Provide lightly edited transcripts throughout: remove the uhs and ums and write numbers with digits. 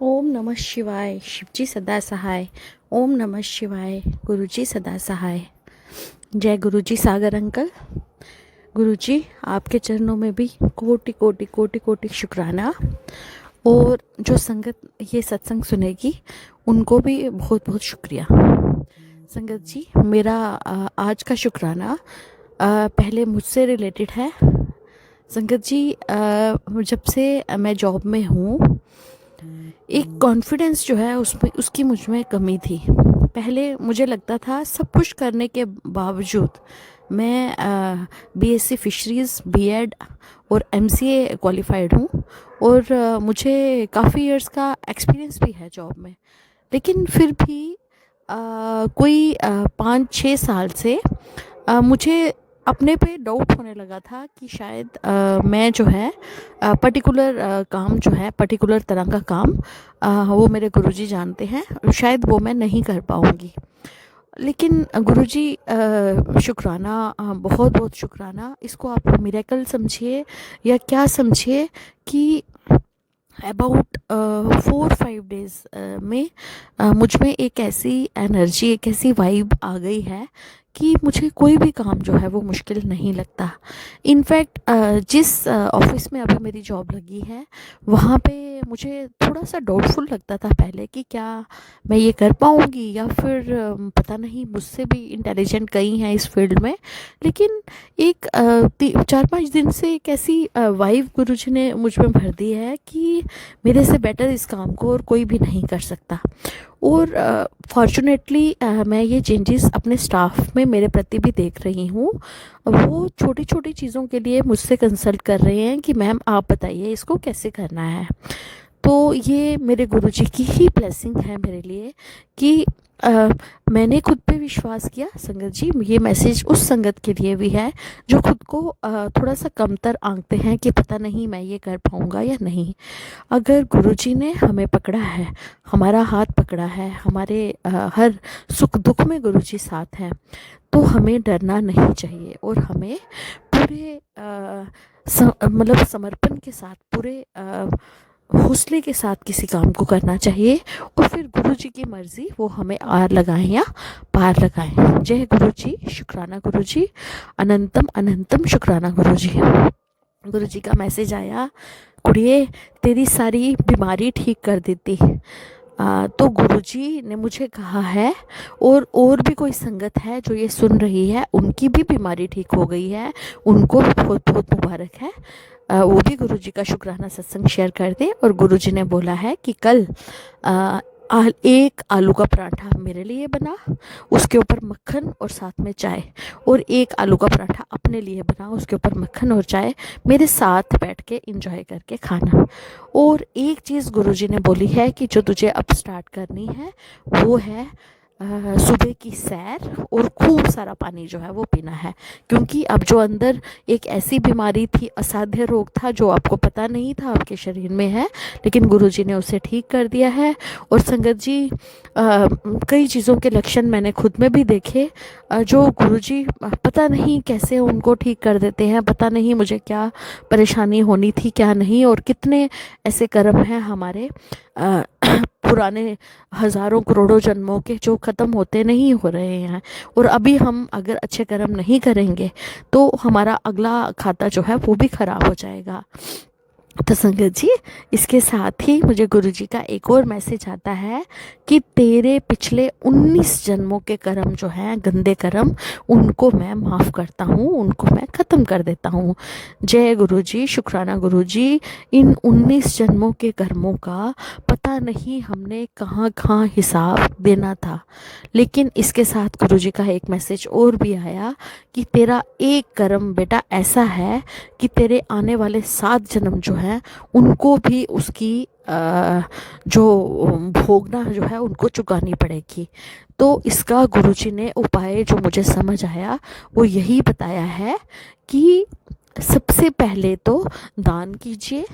ओम नमः शिवाय। शिवजी सदा सहाय। ओम नमः शिवाय। गुरुजी सदा सहाय। जय गुरुजी सागर अंकल। गुरुजी आपके चरणों में भी कोटि कोटि कोटि कोटि शुक्राना। और जो संगत ये सत्संग सुनेगी उनको भी बहुत बहुत शुक्रिया। संगत जी, मेरा आज का शुक्राना पहले मुझसे रिलेटेड है। संगत जी, जब से मैं जॉब में हूँ, एक कॉन्फिडेंस जो है उसमें उसकी मुझ में कमी थी। पहले मुझे लगता था सब कुछ करने के बावजूद मैं बीएससी फिशरीज़, बीएड और एमसीए क्वालिफाइड हूँ और मुझे काफ़ी इयर्स का एक्सपीरियंस भी है जॉब में। लेकिन फिर भी कोई 5-6 साल से मुझे अपने पे डाउट होने लगा था कि शायद मैं जो है पर्टिकुलर काम जो है, पर्टिकुलर तरह का काम वो मेरे गुरुजी जानते हैं, शायद वो मैं नहीं कर पाऊँगी। लेकिन गुरुजी, शुक्राना, बहुत बहुत शुक्राना। इसको आप मिरेकल समझिए या क्या समझिए कि अबाउट 4-5 डेज़ में मुझ में एक ऐसी एनर्जी, एक ऐसी वाइब आ गई है कि मुझे कोई भी काम जो है वो मुश्किल नहीं लगता। इनफैक्ट जिस ऑफिस में अभी मेरी जॉब लगी है वहाँ पे मुझे थोड़ा सा डाउटफुल लगता था पहले कि क्या मैं ये कर पाऊँगी या फिर पता नहीं, मुझसे भी इंटेलिजेंट कई हैं इस फील्ड में। लेकिन एक 4-5 दिन से एक ऐसी वाइब गुरुजी ने मुझ में भर दी है कि मेरे से बेटर इस काम को और कोई भी नहीं कर सकता। और फॉर्चुनेटली मैं ये चेंजेस अपने स्टाफ में मेरे प्रति भी देख रही हूँ। वो छोटी छोटी चीज़ों के लिए मुझसे कंसल्ट कर रहे हैं कि मैम आप बताइए इसको कैसे करना है। तो ये मेरे गुरुजी की ही ब्लेसिंग है मेरे लिए कि मैंने खुद पे विश्वास किया। संगत जी, ये मैसेज उस संगत के लिए भी है जो खुद को थोड़ा सा कमतर आंकते हैं कि पता नहीं मैं ये कर पाऊँगा या नहीं। अगर गुरुजी ने हमें पकड़ा है, हमारा हाथ पकड़ा है, हमारे हर सुख दुख में गुरुजी साथ हैं, तो हमें डरना नहीं चाहिए और हमें पूरे मतलब समर्पण के साथ, पूरे हौसले के साथ किसी काम को करना चाहिए। और फिर गुरुजी की मर्जी, वो हमें आर लगाएं या पार लगाएं। जय गुरुजी, शुक्राना गुरुजी, अनंतम अनंतम शुक्राना गुरुजी। गुरुजी का मैसेज आया, कुड़िए तेरी सारी बीमारी ठीक कर देती। तो गुरुजी ने मुझे कहा है, और भी कोई संगत है जो ये सुन रही है, उनकी भी बीमारी ठीक हो गई है, उनको भी बहुत बहुत मुबारक है। वो भी गुरुजी का शुक्राना सत्संग शेयर कर दे। और गुरुजी ने बोला है कि कल एक आलू का पराठा मेरे लिए बना, उसके ऊपर मक्खन और साथ में चाय, और एक आलू का पराठा अपने लिए बना, उसके ऊपर मक्खन और चाय, मेरे साथ बैठ के इंजॉय करके खाना। और एक चीज़ गुरुजी ने बोली है कि जो तुझे अब स्टार्ट करनी है वो है सुबह की सैर और खूब सारा पानी जो है वो पीना है। क्योंकि अब जो अंदर एक ऐसी बीमारी थी, असाध्य रोग था जो आपको पता नहीं था आपके शरीर में है, लेकिन गुरुजी ने उसे ठीक कर दिया है। और संगत जी, कई चीज़ों के लक्षण मैंने खुद में भी देखे, जो गुरुजी पता नहीं कैसे उनको ठीक कर देते हैं। पता नहीं मुझे क्या परेशानी होनी थी क्या नहीं, और कितने ऐसे कर्म हैं हमारे पुराने हज़ारों करोड़ों जन्मों के जो ख़त्म होते नहीं हो रहे हैं। और अभी हम अगर अच्छे कर्म नहीं करेंगे तो हमारा अगला खाता जो है वो भी ख़राब हो जाएगा। तो संगत जी, इसके साथ ही मुझे गुरुजी का एक और मैसेज आता है कि तेरे पिछले 19 जन्मों के कर्म जो हैं, गंदे कर्म, उनको मैं माफ़ करता हूँ, उनको मैं ख़त्म कर देता हूँ। जय गुरुजी, शुक्राना गुरुजी। इन 19 जन्मों के कर्मों का पता नहीं हमने कहाँ कहाँ हिसाब देना था। लेकिन इसके साथ गुरुजी का एक मैसेज और भी आया कि तेरा एक कर्म बेटा ऐसा है कि तेरे आने वाले 7 जन्म जो हैं उनको भी उसकी जो भोगना जो है उनको चुकानी पड़ेगी। तो इसका गुरुजी ने उपाय जो मुझे समझ आया वो यही बताया है कि सबसे पहले तो दान कीजिए।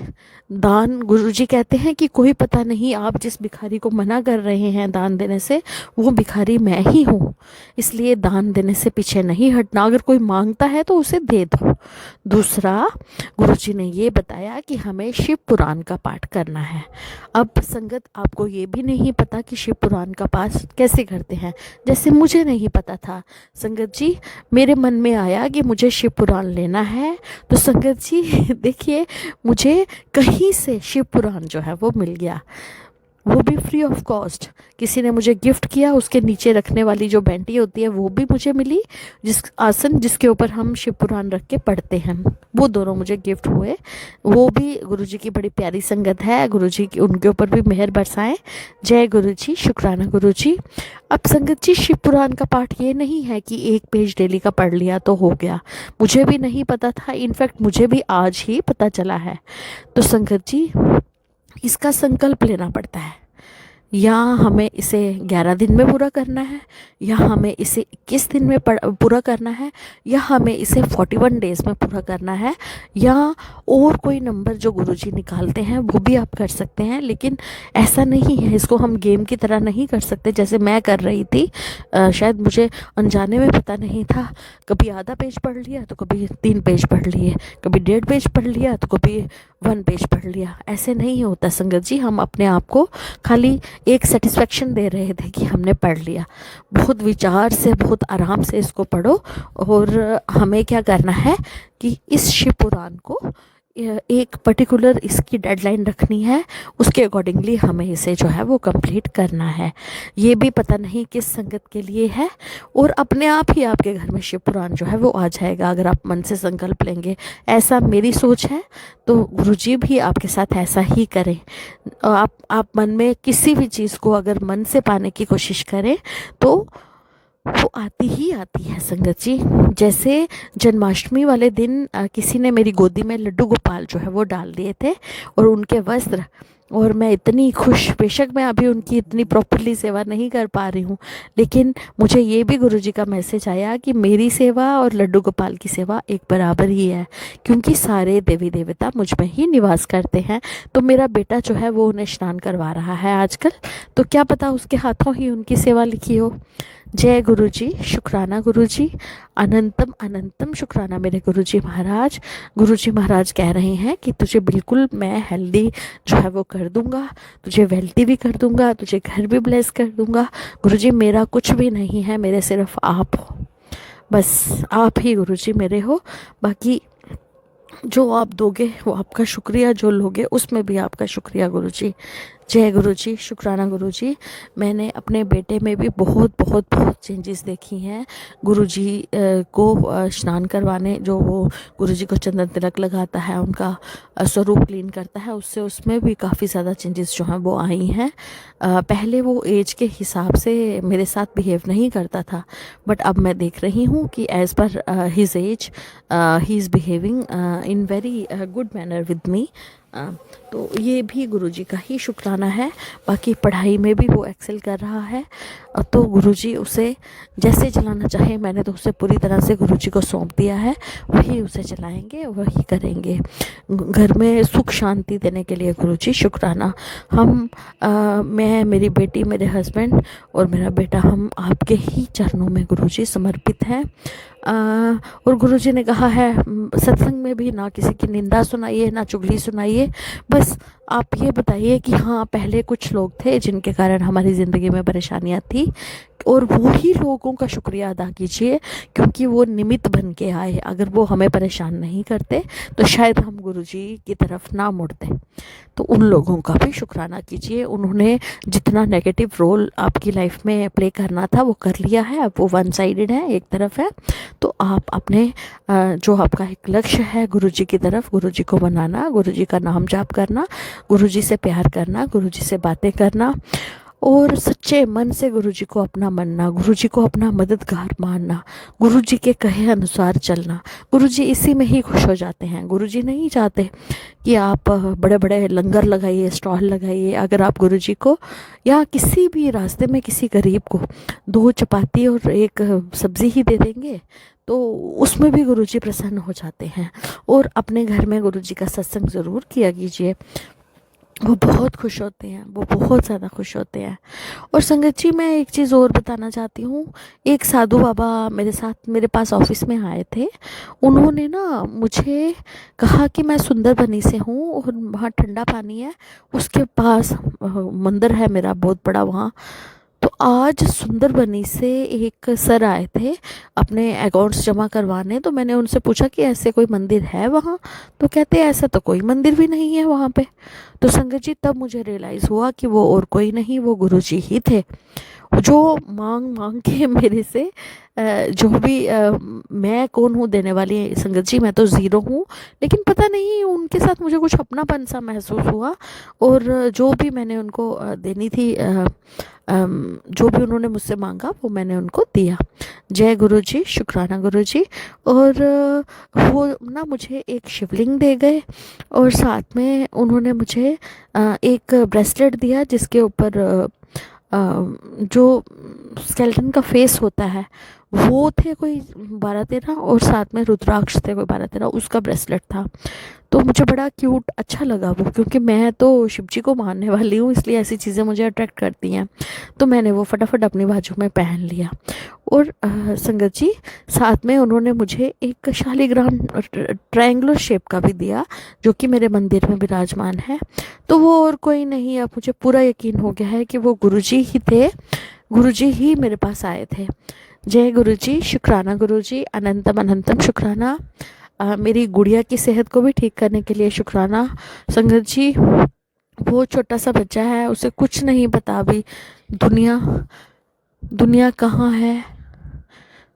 दान, गुरुजी कहते हैं कि कोई पता नहीं आप जिस भिखारी को मना कर रहे हैं दान देने से, वो भिखारी मैं ही हूँ, इसलिए दान देने से पीछे नहीं हटना। अगर कोई मांगता है तो उसे दे दो। दूसरा, गुरुजी ने ये बताया कि हमें शिव पुराण का पाठ करना है। अब संगत, आपको ये भी नहीं पता कि शिव पुराण का पाठ कैसे करते हैं, जैसे मुझे नहीं पता था। संगत जी, मेरे मन में आया कि मुझे शिव पुराण लेना है, तो संगत जी देखिए, मुझे कहीं से शिव पुराण जो है वो मिल गया, वो भी फ्री ऑफ कॉस्ट। किसी ने मुझे गिफ्ट किया, उसके नीचे रखने वाली जो बेंटी होती है वो भी मुझे मिली, जिस आसन जिसके ऊपर हम शिव पुराण रख के पढ़ते हैं, वो दोनों मुझे गिफ्ट हुए। वो भी गुरुजी की बड़ी प्यारी संगत है, गुरुजी की उनके ऊपर भी मेहर बरसाएं। जय गुरुजी, शुक्राना गुरुजी। अब संगत जी, शिव पुराण का पाठ ये नहीं है कि एक पेज डेली का पढ़ लिया तो हो गया। मुझे भी नहीं पता था, इनफैक्ट मुझे भी आज ही पता चला है। तो संगत जी, इसका संकल्प लेना पड़ता है। या हमें इसे 11 दिन में पूरा करना है, या हमें इसे 21 दिन में पूरा करना है, या हमें इसे 41 डेज़ में पूरा करना है, या और कोई नंबर जो गुरुजी निकालते हैं वो भी आप कर सकते हैं। लेकिन ऐसा नहीं है, इसको हम गेम की तरह नहीं कर सकते जैसे मैं कर रही थी। शायद मुझे अनजाने में पता नहीं था, कभी आधा पेज पढ़ लिया तो कभी 3 पेज पढ़ लिए, कभी 1.5 पेज पढ़ लिया तो कभी 1 पेज पढ़ लिया। ऐसे नहीं होता संगत जी, हम अपने आप को खाली एक सेटिस्फेक्शन दे रहे थे कि हमने पढ़ लिया। बहुत विचार से, बहुत आराम से इसको पढ़ो। और हमें क्या करना है कि इस शिव पुराण को एक पर्टिकुलर इसकी डेडलाइन रखनी है, उसके अकॉर्डिंगली हमें इसे जो है वो कंप्लीट करना है। ये भी पता नहीं किस संगत के लिए है, और अपने आप ही आपके घर में शिव पुराण जो है वो आ जाएगा अगर आप मन से संकल्प लेंगे। ऐसा मेरी सोच है, तो गुरुजी भी आपके साथ ऐसा ही करें। आप मन में किसी भी चीज़ को अगर मन से पाने की कोशिश करें तो वो आती ही आती है संगत जी। जैसे जन्माष्टमी वाले दिन किसी ने मेरी गोदी में लड्डू गोपाल जो है वो डाल दिए थे, और उनके वस्त्र, और मैं इतनी खुश, बेशक मैं अभी उनकी इतनी प्रॉपरली सेवा नहीं कर पा रही हूँ, लेकिन मुझे ये भी गुरुजी का मैसेज आया कि मेरी सेवा और लड्डू गोपाल की सेवा एक बराबर ही है, क्योंकि सारे देवी देवता मुझ में ही निवास करते हैं। तो मेरा बेटा जो है वो उन्हें स्नान करवा रहा है आजकल, तो क्या पता उसके हाथों ही उनकी सेवा लिखी हो। जय गुरुजी, शुक्राना गुरुजी, अनंतम अनंतम शुक्राना मेरे गुरुजी महाराज। गुरुजी महाराज कह रहे हैं कि तुझे बिल्कुल मैं हेल्दी जो है वो कर दूंगा, तुझे वेल्थी भी कर दूंगा, तुझे घर भी ब्लेस कर दूंगा। गुरुजी, मेरा कुछ भी नहीं है, मेरे सिर्फ आप हो, बस आप ही गुरुजी मेरे हो। बाकी जो आप दोगे वो आपका शुक्रिया, जो लोगे उसमें भी आपका शुक्रिया गुरुजी। जय गुरुजी, शुक्राना गुरुजी। मैंने अपने बेटे में भी बहुत बहुत बहुत चेंजेस देखी हैं। गुरुजी को स्नान करवाने, जो वो गुरुजी को चंदन तिलक लगाता है, उनका स्वरूप क्लीन करता है, उससे उसमें भी काफ़ी ज़्यादा चेंजेस जो हैं वो आई हैं। पहले वो एज के हिसाब से मेरे साथ बिहेव नहीं करता था, बट अब मैं देख रही हूँ कि as per his age he is behaving in very good manner with me. तो ये भी गुरुजी का ही शुक्राना है। बाकी पढ़ाई में भी वो एक्सेल कर रहा है, तो गुरुजी उसे जैसे चलाना चाहे, मैंने तो उसे पूरी तरह से गुरुजी को सौंप दिया है, वही उसे चलाएंगे, वही करेंगे। घर में सुख शांति देने के लिए गुरुजी शुक्राना। मैं, मेरी बेटी, मेरे हस्बैंड और मेरा बेटा, हम आपके ही चरणों में गुरुजी समर्पित हैं। और गुरुजी ने कहा है सत्संग में भी ना किसी की निंदा सुनाइए, ना चुगली सुनाइए, बस आप ये बताइए कि हाँ, पहले कुछ लोग थे जिनके कारण हमारी ज़िंदगी में परेशानियाँ थी, और वो ही लोगों का शुक्रिया अदा कीजिए, क्योंकि वो निमित्त बन के आए। अगर वो हमें परेशान नहीं करते तो शायद हम गुरुजी की तरफ ना मुड़ते। तो उन लोगों का भी शुक्राना कीजिए। उन्होंने जितना नेगेटिव रोल आपकी लाइफ में प्ले करना था वो कर लिया है, अब वो वन साइडेड है, एक तरफ है। तो आप अपने जो आपका एक लक्ष्य है गुरुजी की तरफ, गुरुजी को बनाना, गुरुजी का नाम जाप करना, गुरुजी से प्यार करना, गुरुजी से बातें करना, और सच्चे मन से गुरुजी को अपना मानना, गुरुजी को अपना मददगार मानना, गुरुजी के कहे अनुसार चलना। गुरुजी इसी में ही खुश हो जाते हैं। गुरुजी नहीं चाहते कि आप बड़े बड़े लंगर लगाइए, स्टॉल लगाइए। अगर आप गुरुजी को या किसी भी रास्ते में किसी गरीब को 2 चपाती और 1 सब्ज़ी ही दे देंगे तो उसमें भी गुरुजी प्रसन्न हो जाते हैं। और अपने घर में गुरुजी का सत्संग ज़रूर किया कीजिए, वो बहुत खुश होते हैं, वो बहुत ज़्यादा खुश होते हैं। और संगत जी, मैं एक चीज़ और बताना चाहती हूँ। एक साधु बाबा मेरे साथ मेरे पास ऑफिस में आए थे। उन्होंने ना मुझे कहा कि मैं सुंदरबनी से हूँ और वहाँ ठंडा पानी है, उसके पास मंदिर है मेरा बहुत बड़ा वहाँ। तो आज सुंदरबनी से एक सर आए थे अपने अकाउंट्स जमा करवाने। तो मैंने उनसे पूछा कि ऐसे कोई मंदिर है वहाँ? तो कहते हैं ऐसा तो कोई मंदिर भी नहीं है वहाँ पे। तो संगत जी, तब मुझे रियलाइज़ हुआ कि वो और कोई नहीं, वो गुरुजी ही थे, जो मांग मांग के मेरे से जो भी मैं कौन हूँ देने वाली। संगत जी, मैं तो ज़ीरो हूँ, लेकिन पता नहीं उनके साथ मुझे कुछ अपनापन सा महसूस हुआ। और जो भी मैंने उनको देनी थी, जो भी उन्होंने मुझसे मांगा वो मैंने उनको दिया। जय गुरुजी, शुक्राना गुरुजी। और वो ना मुझे एक शिवलिंग दे गए और साथ में उन्होंने मुझे एक ब्रेसलेट दिया जिसके ऊपर जो स्केलेटन का फेस होता है वो थे कोई 12-13, और साथ में रुद्राक्ष थे कोई 12-13, उसका ब्रेसलेट था। तो मुझे बड़ा क्यूट अच्छा लगा वो, क्योंकि मैं तो शिव जी को मानने वाली हूँ, इसलिए ऐसी चीज़ें मुझे अट्रैक्ट करती हैं। तो मैंने वो फटाफट अपनी बाजू में पहन लिया। और संगत जी, साथ में उन्होंने मुझे एक शालिग्राम ट्रायंगुलर शेप का भी दिया, जो कि मेरे मंदिर में विराजमान है। तो वो और कोई नहीं, अब मुझे पूरा यकीन हो गया है कि वो गुरुजी ही थे, गुरुजी ही मेरे पास आए थे। जय गुरुजी, शुक्राना गुरुजी, अनंतम अनंतम शुक्राना। मेरी गुड़िया की सेहत को भी ठीक करने के लिए शुक्राना। संगत जी, वो छोटा सा बच्चा है, उसे कुछ नहीं पता अभी दुनिया दुनिया कहाँ है,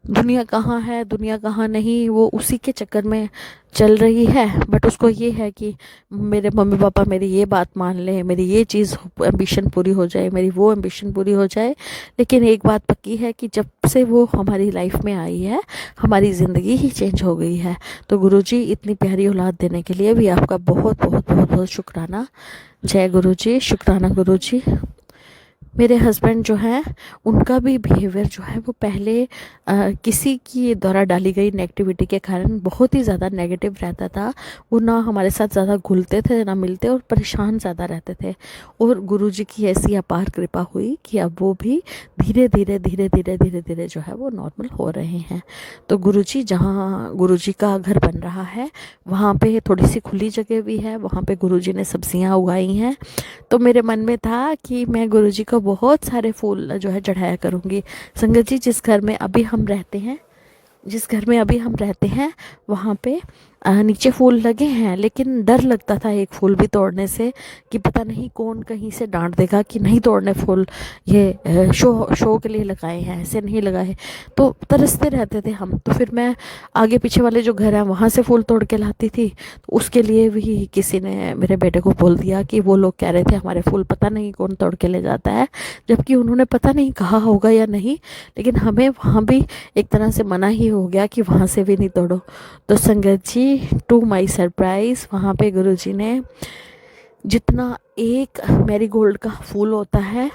दुनिया कहाँ है, दुनिया कहाँ नहीं, वो उसी के चक्कर में चल रही है। बट उसको ये है कि मेरे मम्मी पापा मेरी ये बात मान लें, मेरी ये चीज़ एम्बिशन पूरी हो जाए, मेरी वो एम्बिशन पूरी हो जाए। लेकिन एक बात पक्की है कि जब से वो हमारी लाइफ में आई है, हमारी ज़िंदगी ही चेंज हो गई है। तो गुरुजी, इतनी प्यारी औलाद देने के लिए भी आपका बहुत बहुत बहुत बहुत शुक्राना। जय गुरुजी, शुक्राना गुरुजी। मेरे हस्बैंड जो हैं, उनका भी बिहेवियर जो है वो पहले किसी की द्वारा डाली गई नेगेटिविटी के कारण बहुत ही ज़्यादा नेगेटिव रहता था। वो ना हमारे साथ ज़्यादा घुलते थे, ना मिलते, और परेशान ज़्यादा रहते थे। और गुरुजी की ऐसी अपार कृपा हुई कि अब वो भी धीरे धीरे धीरे धीरे धीरे धीरे जो है वो नॉर्मल हो रहे हैं। तो गुरुजी, जहाँ गुरुजी का घर बन रहा है वहाँ पे थोड़ी सी खुली जगह भी है, वहाँ पे गुरुजी ने सब्जियाँ उगाई हैं। तो मेरे मन में था कि मैं गुरुजी को बहुत सारे फूल जो है चढ़ाया करूँगी। संगत जी, जिस घर में अभी हम रहते हैं वहाँ पे नीचे फूल लगे हैं, लेकिन डर लगता था एक फूल भी तोड़ने से कि पता नहीं कौन कहीं से डांट देगा कि नहीं तोड़ने फूल, ये शो के लिए लगाए हैं, ऐसे नहीं लगाए। तो तरसते रहते थे हम। तो फिर मैं आगे पीछे वाले जो घर हैं वहाँ से फूल तोड़ के लाती थी। तो उसके लिए भी किसी ने मेरे बेटे को बोल दिया कि वो लोग कह रहे थे हमारे फूल पता नहीं कौन तोड़ के ले जाता है, जबकि उन्होंने पता नहीं कहा होगा या नहीं, लेकिन हमें वहाँ भी एक तरह से मना ही हो गया कि वहाँ से भी नहीं तोड़ो। तो संगत जी, टू माई सरप्राइज, वहाँ पे गुरुजी ने जितना एक मैरीगोल्ड का फूल होता है,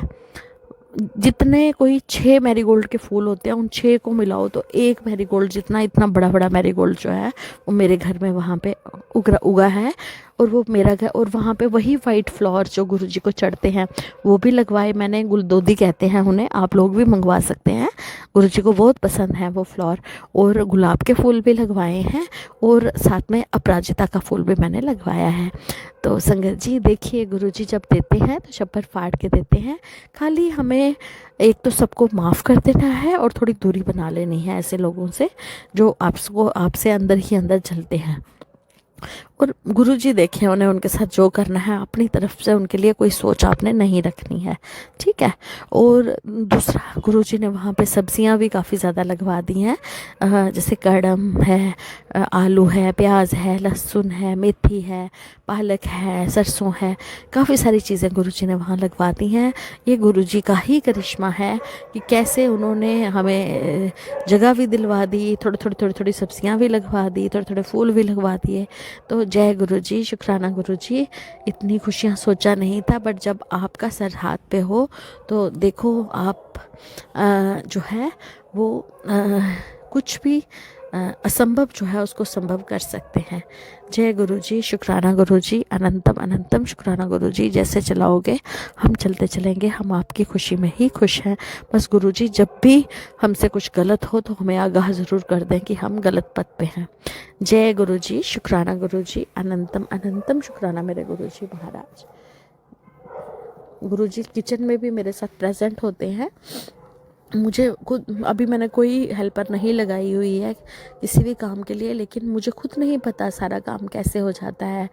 जितने कोई 6 मैरीगोल्ड के फूल होते हैं, उन 6 को मिलाओ तो एक मैरीगोल्ड जितना, इतना बड़ा बड़ा मैरीगोल्ड जो है वो मेरे घर में वहाँ पे उगा है। और वो मेरा घर, और वहाँ पे वही वाइट फ्लावर जो गुरुजी को चढ़ते हैं वो भी लगवाए मैंने। गुलदोदी कहते हैं उन्हें, आप लोग भी मंगवा सकते हैं, गुरुजी को बहुत पसंद है वो फ्लावर। और गुलाब के फूल भी लगवाए हैं, और साथ में अपराजिता का फूल भी मैंने लगवाया है। तो संगत जी, देखिए, गुरुजी जब देते हैं तो शब्द फाड़ के देते हैं। खाली हमें एक तो सबको माफ़ कर देना है और थोड़ी दूरी बना लेनी है ऐसे लोगों से जो आपसे अंदर ही अंदर चलते हैं। और गुरुजी देखिए, उन्हें उनके साथ जो करना है, अपनी तरफ से उनके लिए कोई सोच आपने नहीं रखनी है, ठीक है। और दूसरा, गुरुजी ने वहाँ पे सब्जियाँ भी काफ़ी ज़्यादा लगवा दी हैं, जैसे कड़म है, आलू है, प्याज है, लहसुन है, मेथी है, पालक है, सरसों है, काफ़ी सारी चीज़ें गुरुजी ने वहाँ लगवा दी हैं। ये गुरुजी का ही करिश्मा है कि कैसे उन्होंने हमें जगह भी दिलवा दी, थोड़ी सब्जियां भी लगवा दी, थोड़े थोड़े फूल भी लगवा दिए। तो जय गुरुजी, शुक्राना गुरुजी। इतनी खुशियाँ सोचा नहीं था, बट जब आपका सर हाथ पे हो तो देखो आप जो है वो कुछ भी असंभव जो है उसको संभव कर सकते हैं। जय गुरुजी, शुक्राना गुरुजी, अनंतम अनंतम शुक्राना गुरुजी। जैसे चलाओगे हम चलते चलेंगे, हम आपकी खुशी में ही खुश हैं। बस गुरुजी जब भी हमसे कुछ गलत हो तो हमें आगाह ज़रूर कर दें कि हम गलत पथ पे हैं। जय गुरुजी, शुक्राना गुरुजी, अनंतम अनंतम शुक्राना मेरे गुरुजी महाराज। गुरुजी किचन में भी मेरे साथ प्रेजेंट होते हैं। मुझे खुद, अभी मैंने कोई हेल्पर नहीं लगाई हुई है किसी भी काम के लिए, लेकिन मुझे खुद नहीं पता सारा काम कैसे हो जाता है।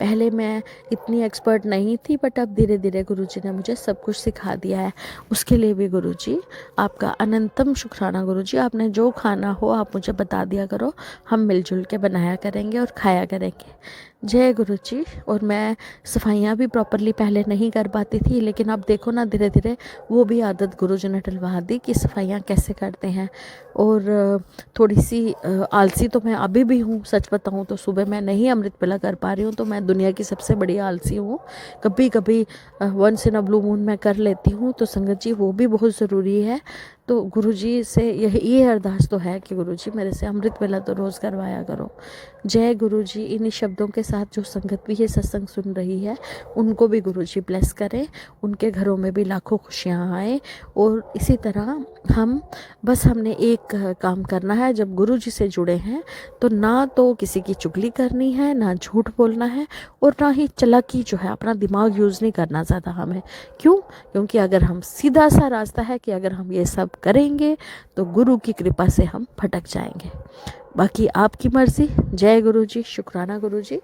पहले मैं इतनी एक्सपर्ट नहीं थी, बट अब धीरे धीरे गुरुजी ने मुझे सब कुछ सिखा दिया है। उसके लिए भी गुरुजी आपका अनंतम शुक्राना गुरुजी। आपने जो खाना हो आप मुझे बता दिया करो, हम मिलजुल के बनाया करेंगे और खाया करेंगे। जय गुरुजी। और मैं सफाइयाँ भी प्रॉपरली पहले नहीं कर पाती थी, लेकिन अब देखो ना, धीरे धीरे वो भी आदत गुरुजी ने डलवा दी कि सफाइयाँ कैसे करते हैं। और थोड़ी सी आलसी तो मैं अभी भी हूँ, सच बताऊँ तो सुबह मैं नहीं अमृत वेला कर पा रही हूँ, तो मैं दुनिया की सबसे बड़ी आलसी हूँ। कभी कभी once in a blue moon मैं कर लेती हूँ, तो संगत जी वो भी बहुत ज़रूरी है। तो गुरुजी से ये अरदास तो है कि गुरुजी मेरे से अमृत वेला तो रोज़ करवाया करो। जय गुरुजी। इन्हीं शब्दों के साथ जो संगत भी ये सत्संग सुन रही है उनको भी गुरुजी ब्लेस करें, उनके घरों में भी लाखों खुशियाँ आए। और इसी तरह हमने एक काम करना है, जब गुरुजी से जुड़े हैं तो ना तो किसी की चुगली करनी है, ना झूठ बोलना है, और ना ही चालाकी जो है, अपना दिमाग यूज़ नहीं करना ज़्यादा हमें। क्यों? क्योंकि अगर हम, सीधा सा रास्ता है कि अगर हम ये सब करेंगे तो गुरु की कृपा से हम भटक जाएंगे। बाकी आपकी मर्जी। जय गुरुजी, शुक्राना गुरुजी,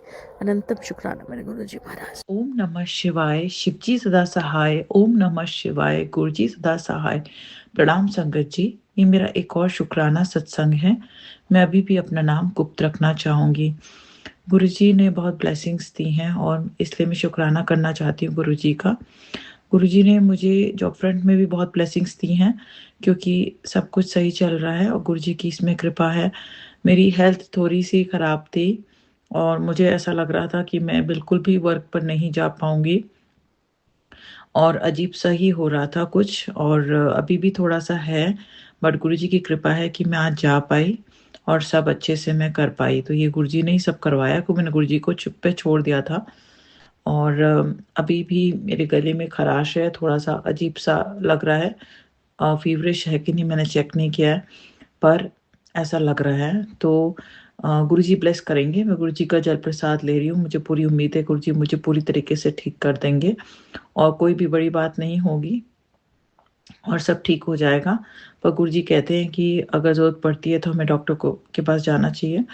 अनंतम शुक्राना मेरे गुरुजी महाराज। ओम नमः शिवाय, शिवजी सदा सहाय। ओम नमः शिवाय, गुरुजी सदा सहाय। प्रणाम संगत जी, ये मेरा एक और शुक्राना सत्संग है। मैं अभी भी अपना नाम गुप्त रखना चाहूँगी। गुरुजी ने बहुत ब्लेसिंग्स दी हैं और इसलिए मैं शुक्राना करना चाहती हूँ गुरुजी का। गुरुजी ने मुझे जॉब फ्रंट में भी बहुत ब्लेसिंग्स दी हैं, क्योंकि सब कुछ सही चल रहा है और गुरुजी की इसमें कृपा है। मेरी हेल्थ थोड़ी सी ख़राब थी और मुझे ऐसा लग रहा था कि मैं बिल्कुल भी वर्क पर नहीं जा पाऊँगी और अजीब सा ही हो रहा था कुछ, और अभी भी थोड़ा-सा है, बट गुरुजी की कृपा है कि मैं आज जा पाई और सब अच्छे से मैं कर पाई। तो ये गुरुजी ने ही सब करवाया, क्योंकि मैंने गुरुजी को चुप पे छोड़ दिया था। और अभी भी मेरे गले में खराश है, थोड़ा-सा अजीब-सा लग रहा है। फ़ीवरिश है कि नहीं मैंने चेक नहीं किया है, पर ऐसा लग रहा है। तो गुरुजी ब्लेस करेंगे। मैं गुरुजी का जल प्रसाद ले रही हूँ। मुझे पूरी उम्मीद है गुरुजी मुझे पूरी तरीके से ठीक कर देंगे और कोई भी बड़ी बात नहीं होगी और सब ठीक हो जाएगा। पर गुरुजी कहते हैं कि अगर ज़रूरत पड़ती है तो हमें डॉक्टर को के पास जाना चाहिए।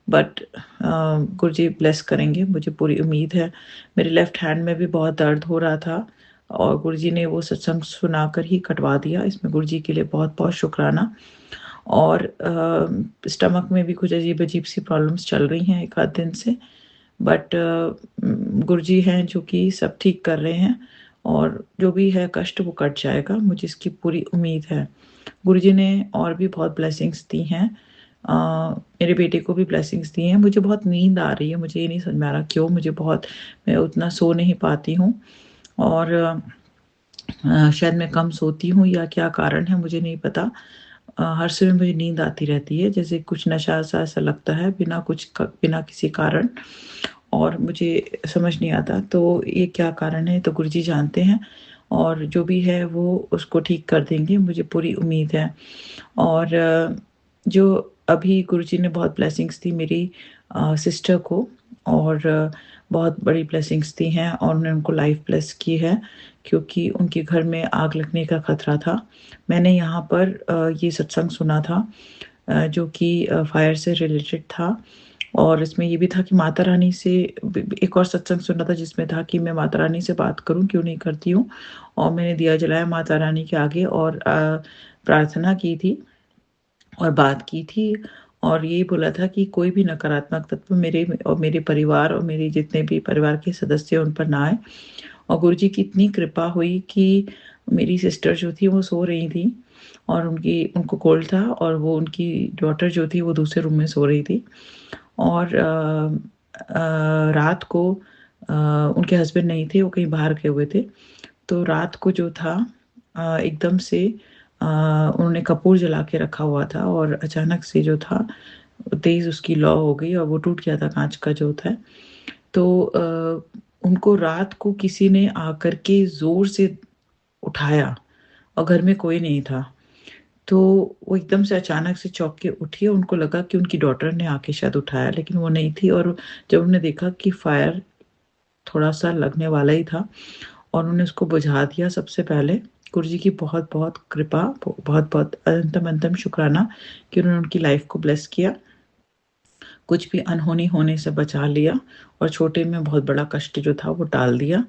बट गुरुजी ब्लेस करेंगे, मुझे पूरी उम्मीद है। मेरे लेफ्ट हैंड में भी बहुत दर्द हो रहा था और गुरुजी ने वो सत्संग सुनाकर ही कटवा दिया। इसमें गुरुजी के लिए बहुत-बहुत शुक्राना। और स्टमक में भी कुछ अजीब-अजीब सी प्रॉब्लम्स चल रही हैं 1 आध दिन से, बट गुरुजी हैं जो कि सब ठीक कर रहे हैं और जो भी है कष्ट वो कट जाएगा, मुझे इसकी पूरी उम्मीद है। गुरुजी ने और भी बहुत ब्लेसिंग्स दी हैं। मेरे बेटे को भी ब्लेसिंग्स दी हैं। मुझे बहुत नींद आ रही है, मुझे ये नहीं समझ में आ रहा क्यों, मैं उतना सो नहीं पाती हूँ और शायद मैं कम सोती हूँ या क्या कारण है मुझे नहीं पता। हर समय मुझे नींद आती रहती है, जैसे कुछ नशा सा ऐसा लगता है बिना किसी कारण, और मुझे समझ नहीं आता तो ये क्या कारण है, तो गुरुजी जानते हैं और जो भी है वो उसको ठीक कर देंगे, मुझे पूरी उम्मीद है। और जो अभी गुरुजी ने बहुत ब्लेसिंग्स दी मेरी सिस्टर को, और बहुत बड़ी ब्लेसिंग्स दी हैं और उन्होंने उनको लाइफ ब्लेस की है, क्योंकि उनके घर में आग लगने का खतरा था। मैंने यहाँ पर ये सत्संग सुना था जो कि फायर से रिलेटेड था, और इसमें ये भी था कि माता रानी से एक और सत्संग सुना था जिसमें था कि मैं माता रानी से बात करूं, क्यों नहीं करती हूँ। और मैंने दिया जलाया माता रानी के आगे और प्रार्थना की थी और बात की थी और ये बोला था कि कोई भी नकारात्मक तत्व मेरे और मेरे परिवार और मेरे जितने भी परिवार के सदस्य उन पर ना आए। और गुरुजी की इतनी कृपा हुई कि मेरी सिस्टर जो थी वो सो रही थी और उनको कोल्ड था और वो उनकी डॉटर जो थी वो दूसरे रूम में सो रही थी। और रात को उनके हस्बैंड नहीं थे, वो कहीं बाहर गए हुए थे। तो रात को जो था एकदम से उन्होंने कपूर जला के रखा हुआ था और अचानक से जो था तेज़ उसकी लौ हो गई और वो टूट गया था काँच का जो था। तो उनको रात को किसी ने आकर के ज़ोर से उठाया और घर में कोई नहीं था। तो वो एकदम से अचानक से चौंक के उठी और उनको लगा कि उनकी डॉटर ने आके शायद उठाया, लेकिन वो नहीं थी। और जब उन्होंने देखा कि फायर थोड़ा-सा लगने वाला ही था और उन्होंने उसको बुझा दिया सबसे पहले। गुरुजी की बहुत-बहुत कृपा, बहुत-बहुत अनंतम-अनंतम शुक्राना कि उन्होंने उनकी लाइफ़ को ब्लेस किया। कुछ भी अनहोनी होने से बचा लिया और छोटे में बहुत बड़ा कष्ट जो था वो टाल दिया।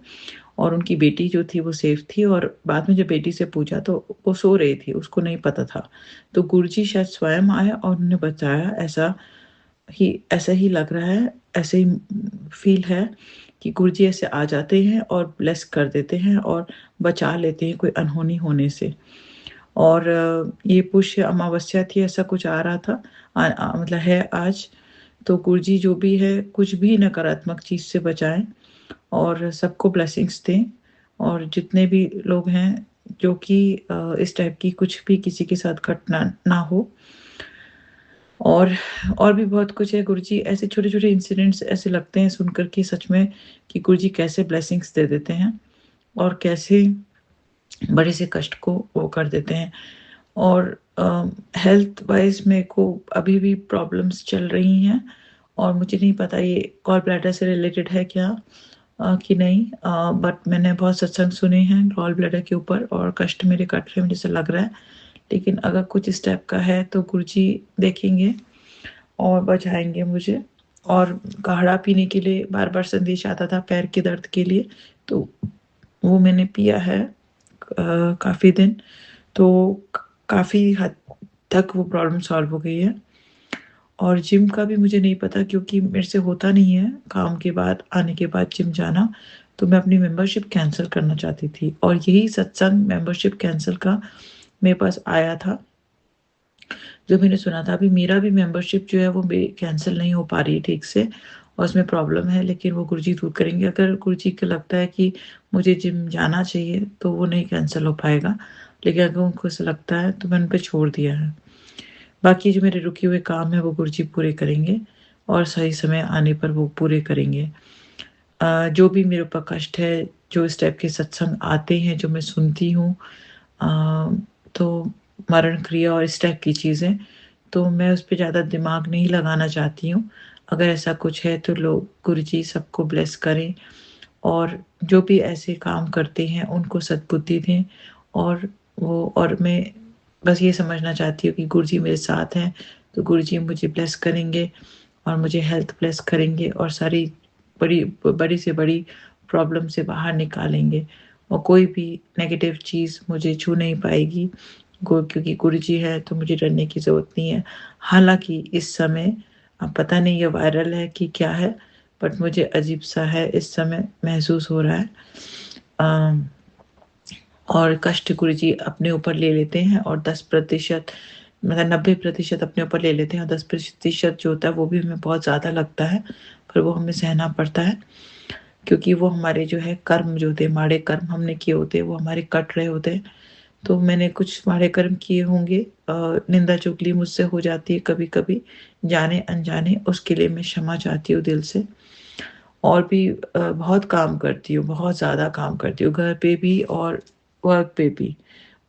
और उनकी बेटी जो थी वो सेफ थी और बाद में जब बेटी से पूछा तो वो सो रही थी, उसको नहीं पता था। तो गुरुजी शायद स्वयं आए और उन्होंने बताया, ऐसा ही लग रहा है, ऐसे ही फ़ील है कि गुरुजी ऐसे आ जाते हैं और ब्लेस कर देते हैं और बचा लेते हैं कोई अनहोनी होने से। और ये पुष्य अमावस्या थी, ऐसा कुछ आ रहा था मतलब है आज। तो गुरुजी जो भी है, कुछ भी नकारात्मक चीज़ से बचाएँ और सबको ब्लेसिंग्स दें। और जितने भी लोग हैं जो कि इस टाइप की कुछ भी किसी के साथ घटना ना हो। और और भी बहुत कुछ है। गुरुजी ऐसे छोटे-छोटे इंसिडेंट्स ऐसे लगते हैं सुनकर के सच में कि गुरुजी कैसे ब्लेसिंग्स दे देते हैं और कैसे बड़े से कष्ट को वो कर देते हैं। और हेल्थ वाइज़ मेरे को अभी भी प्रॉब्लम्स चल रही हैं और मुझे नहीं पता ये गॉल ब्लैडर से रिलेटेड है क्या कि नहीं। बट मैंने बहुत सत्संग सुने हैं गॉल ब्लैडर के ऊपर और कष्ट मेरे कट रहे हैं, मुझे ऐसा लग रहा है। लेकिन अगर कुछ इस टाइप का है तो गुरुजी देखेंगे और बचाएँगे मुझे। और काढ़ा पीने के लिए बार-बार संदेश आता था पैर के दर्द के लिए, तो वो मैंने पिया है काफ़ी दिन। तो काफ़ी हद तक वो प्रॉब्लम सॉल्व हो गई है। और जिम का भी मुझे नहीं पता क्योंकि मेरे से होता नहीं है काम के बाद आने के बाद जिम जाना। तो मैं अपनी मेंबरशिप कैंसल करना चाहती थी और यही सत्संग मेंबरशिप कैंसल का मेरे पास आया था। जो मैंने सुना था, अभी मेरा भी मेंबरशिप जो है वो कैंसल नहीं हो पा रही है ठीक से और उसमें प्रॉब्लम है, लेकिन वो गुरुजी दूर करेंगे। अगर गुरुजी को लगता है कि मुझे जिम जाना चाहिए तो वो नहीं कैंसल हो पाएगा, लेकिन अगर उनको ऐसा लगता है तो मैंने उन पे छोड़ दिया है। बाकी जो मेरे रुके हुए काम है वो गुरुजी पूरे करेंगे और सही समय आने पर वो पूरे करेंगे। जो भी मेरे ऊपर कष्ट है, जो इस टाइप के सत्संग आते हैं, जो मैं सुनती हूँ अ, तो मरण क्रिया और इस टाइप की चीज़ें, तो मैं उस पे ज़्यादा दिमाग नहीं लगाना चाहती हूँ। अगर ऐसा कुछ है तो लोग गुरुजी सबको ब्लेस करें और जो भी ऐसे काम करते हैं उनको सद्बुद्धि दें। और मैं बस ये समझना चाहती हूँ कि गुरुजी मेरे साथ हैं, तो गुरुजी मुझे ब्लेस करेंगे और मुझे हेल्थ ब्लेस करेंगे और सारी बड़ी से बड़ी प्रॉब्लम से बाहर निकालेंगे और कोई भी नेगेटिव चीज़ मुझे छू नहीं पाएगी। क्योंकि गुरुजी है तो मुझे डरने की ज़रूरत नहीं है। हालाँकि इस समय अब पता नहीं ये वायरल है कि क्या है, बट मुझे अजीब-सा है इस समय महसूस हो रहा है। अ, और कष्ट गुरुजी अपने ऊपर ले लेते हैं और 10% मतलब 90% अपने ऊपर ले लेते हैं और 10% जो होता है वो भी हमें बहुत ज़्यादा लगता है, पर वो हमें सहना पड़ता है। क्योंकि वो हमारे जो है कर्म जो होते हैं, माड़े कर्म हमने किए होते हैं, वो हमारे कट रहे होते हैं। तो मैंने कुछ माड़े कर्म किए होंगे, निंदा चुगली मुझसे हो जाती है कभी-कभी, जाने-अनजाने, उसके लिए मैं क्षमा चाहती हूँ दिल से। और भी बहुत काम करती हूँ, बहुत ज़्यादा काम करती हूँ, घर पे भी और वर्क पे भी।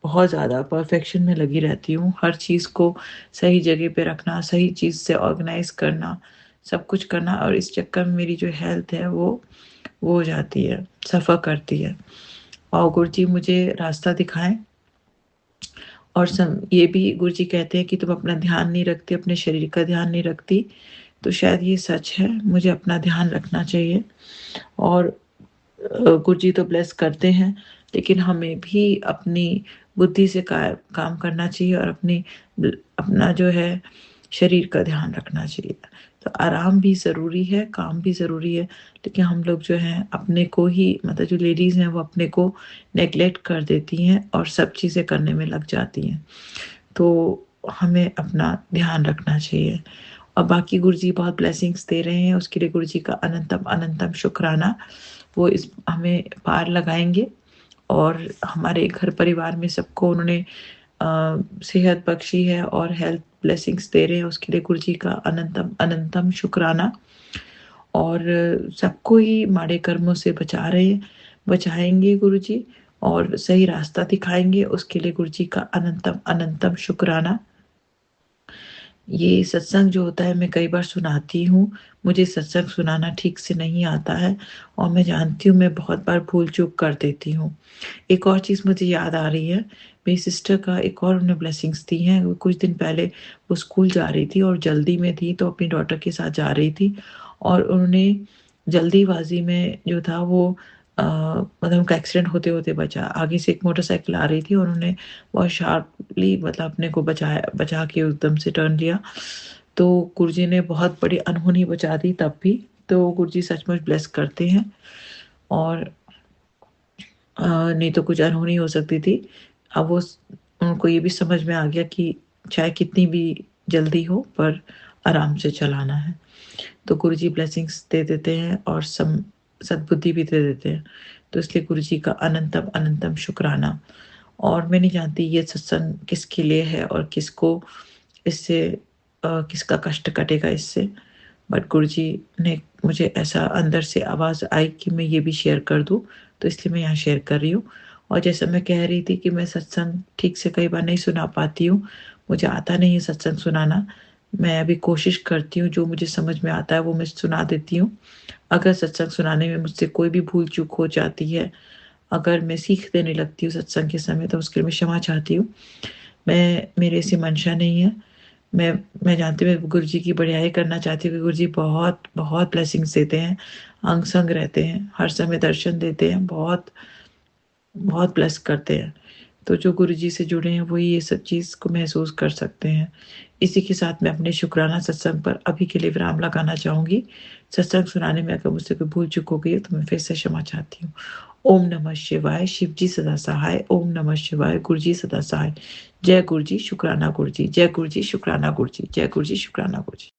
बहुत ज़्यादा परफ़ेक्शन में लगी रहती हूँ, हर चीज़ को सही जगह पे रखना, सही चीज़ से ऑर्गनाइज़ करना, सब कुछ करना और इस चक्कर में मेरी जो हेल्थ है वो हो जाती है, सफ़र करती है। और गुरुजी मुझे रास्ता दिखाएँ और ये भी गुरुजी कहते हैं कि तुम अपना ध्यान नहीं रखती, अपने शरीर का ध्यान नहीं रखती, तो शायद ये सच है, मुझे अपना ध्यान रखना चाहिए। और गुरु जी तो ब्लेस करते हैं, लेकिन हमें भी अपनी बुद्धि से काम करना चाहिए और अपना जो है शरीर का ध्यान रखना चाहिए। तो आराम भी ज़रूरी है, काम भी ज़रूरी है, लेकिन हम लोग जो हैं अपने को ही, मतलब जो लेडीज़ हैं वो अपने को नेग्लेक्ट कर देती हैं और सब चीज़ें करने में लग जाती हैं। तो हमें अपना ध्यान रखना चाहिए। और बाकी गुरुजी बहुत ब्लेसिंग्स दे रहे हैं, उसके लिए गुरुजी का अनंतम अनंतम शुक्राना। वो इस हमें पार लगाएंगे और हमारे घर परिवार में सबको उन्होंने सेहत बख्शी है और हेल्थ ब्लेसिंग्स दे रहे हैं, उसके लिए गुरुजी का अनंतम अनंतम शुक्राना। और सबको ही माड़े कर्मों से बचाएंगे गुरुजी और सही रास्ता दिखाएंगे, उसके लिए गुरुजी का अनंतम अनंतम शुक्राना। ये सत्संग जो होता है मैं कई बार सुनाती हूँ, मुझे सत्संग सुनाना ठीक से नहीं आता है और मैं जानती हूँ मैं बहुत बार भूल चूक कर देती हूँ। एक और चीज़ मुझे याद आ रही है, मेरी सिस्टर का एक और उन्होंने ब्लेसिंग्स दी हैं। वो कुछ दिन पहले वो स्कूल जा रही थी और जल्दी में थी, तो अपनी डॉटर के साथ जा रही थी और उन्होंने जल्दीबाजी में जो था वो मतलब उनका एक्सीडेंट होते होते बचा। आगे से एक मोटरसाइकिल आ रही थी और उन्होंने बहुत शार्पली मतलब अपने को बचा के एकदम से टर्न लिया। तो गुरुजी ने बहुत बड़ी अनहोनी बचा दी तब भी। तो गुरुजी सचमुच ब्लेस करते हैं और नहीं तो कुछ अनहोनी हो सकती थी। अब उनको ये भी समझ में आ गया कि चाहे कितनी भी जल्दी हो पर आराम से चलाना है। तो गुरुजी ब्लेसिंग्स दे देते हैं और सद्बुद्धि भी दे देते हैं। तो इसलिए गुरुजी का अनंतम अनंतम शुक्राना। और मैं नहीं जानती ये सत्संग किसके लिए है और इससे किसका कष्ट कटेगा इससे, बट गुरुजी ने मुझे ऐसा अंदर से आवाज़ आई कि मैं ये भी शेयर कर दूँ, तो इसलिए मैं यहाँ शेयर कर रही हूँ। और जैसा मैं कह रही थी कि मैं सत्संग ठीक से कई बार नहीं सुना पाती हूँ, मुझे आता नहीं है सत्संग सुनाना। मैं अभी कोशिश करती हूँ, जो मुझे समझ में आता है वो मैं सुना देती हूँ। अगर सत्संग सुनाने में मुझसे कोई भी भूल चूक हो जाती है, अगर मैं सीख देने लगती हूँ सत्संग के समय, तो उसके लिए मैं क्षमा चाहती हूँ। मेरे ऐसी मंशा नहीं है। मैं जानती हूँ, मैं गुरुजी की बढ़ियाई करना चाहती हूँ कि गुरुजी बहुत बहुत ब्लेसिंग्स देते हैं, अंग संग रहते हैं, हर समय दर्शन देते हैं, बहुत बहुत ब्लेस करते हैं। तो जो गुरुजी से जुड़े हैं वही ये सब चीज़ को महसूस कर सकते हैं। इसी के साथ मैं अपने शुक्राना सत्संग पर अभी के लिए विराम लगाना चाहूँगी। सत्संग सुनाने में अगर मुझसे कोई भूल चूक हो गई है तो मैं फिर से क्षमा चाहती हूँ। ओम नमः शिवाय, शिव जी सदा सहाय। ओम नमः शिवाय, गुरु जी सदा सहाय। जय गुरु जी, शुक्राना गुरु जी। जय गुरु जी, शुक्राना गुरु जी। जय गुरु जी, शुक्राना गुरु जी।